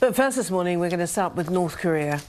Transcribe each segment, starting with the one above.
But first this morning, we're going to start with North Korea,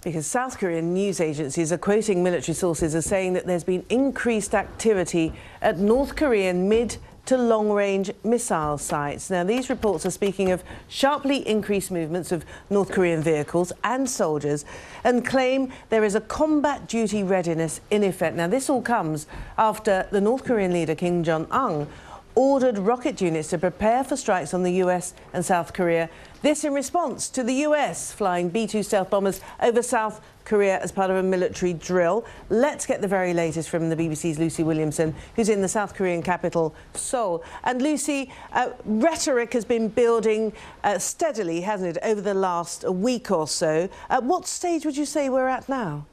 because South Korean news agencies are quoting military sources as saying that there's been increased activity at North Korean mid to long-range missile sites. Now, these reports are speaking of sharply increased movements of North Korean vehicles and soldiers and claim there is a combat duty readiness in effect. Now, this all comes after the North Korean leader, Kim Jong-un, ordered rocket units to prepare for strikes on the US and South Korea. This in response to the US flying B-2 stealth bombers over South Korea as part of a military drill. Let's get the very latest from the BBC's Lucy Williamson, who's in the South Korean capital, Seoul. And Lucy, rhetoric has been building steadily, hasn't it, over the last week or so. At what stage would you say we're at now?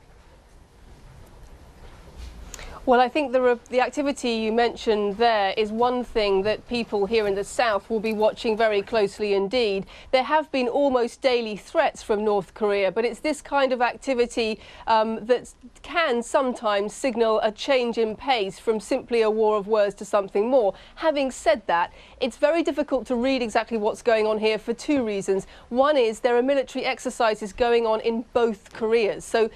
Well, I think the activity you mentioned there is one thing that people here in the south will be watching very closely indeed. There have been almost daily threats from North Korea, but it's this kind of activity that can sometimes signal a change in pace from simply a war of words to something more. Having said that, it's very difficult to read exactly what's going on here for two reasons. One is there are military exercises going on in both Koreas. So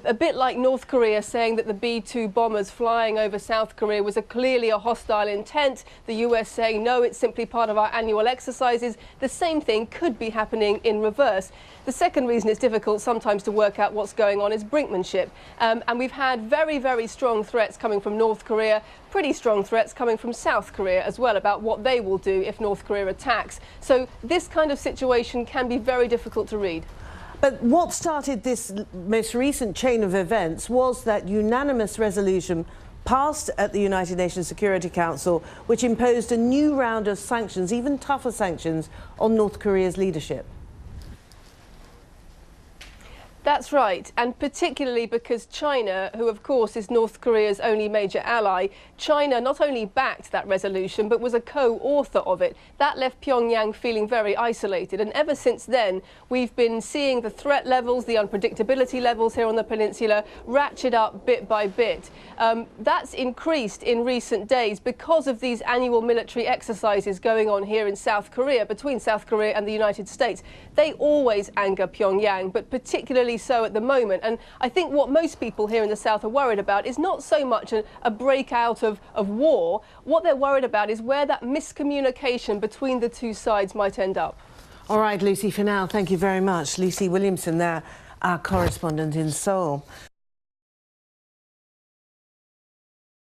a bit like North Korea saying that the B-2 bombers flying over South Korea was clearly a hostile intent, the US saying no, it's simply part of our annual exercises. The same thing could be happening in reverse. The second reason it's difficult sometimes to work out what's going on is brinkmanship. And we've had very, very strong threats coming from North Korea, pretty strong threats coming from South Korea as well about what they will do if North Korea attacks. So this kind of situation can be very difficult to read. But what started this most recent chain of events was that unanimous resolution passed at the United Nations Security Council, which imposed a new round of sanctions, even tougher sanctions, on North Korea's leadership. That's right, and particularly because China, who of course is North Korea's only major ally, China not only backed that resolution but was a co-author of it. That left Pyongyang feeling very isolated, and ever since then we've been seeing the threat levels, the unpredictability levels here on the peninsula ratchet up bit by bit. That's increased in recent days because of these annual military exercises going on here in South Korea, between South Korea and the United States. They always anger Pyongyang, but particularly so at the moment. And I think what most people here in the south are worried about is not so much a breakout of war. What they're worried about is where that miscommunication between the two sides might end up. All right, Lucy, for now, thank you very much. Lucy Williamson there, our correspondent in Seoul.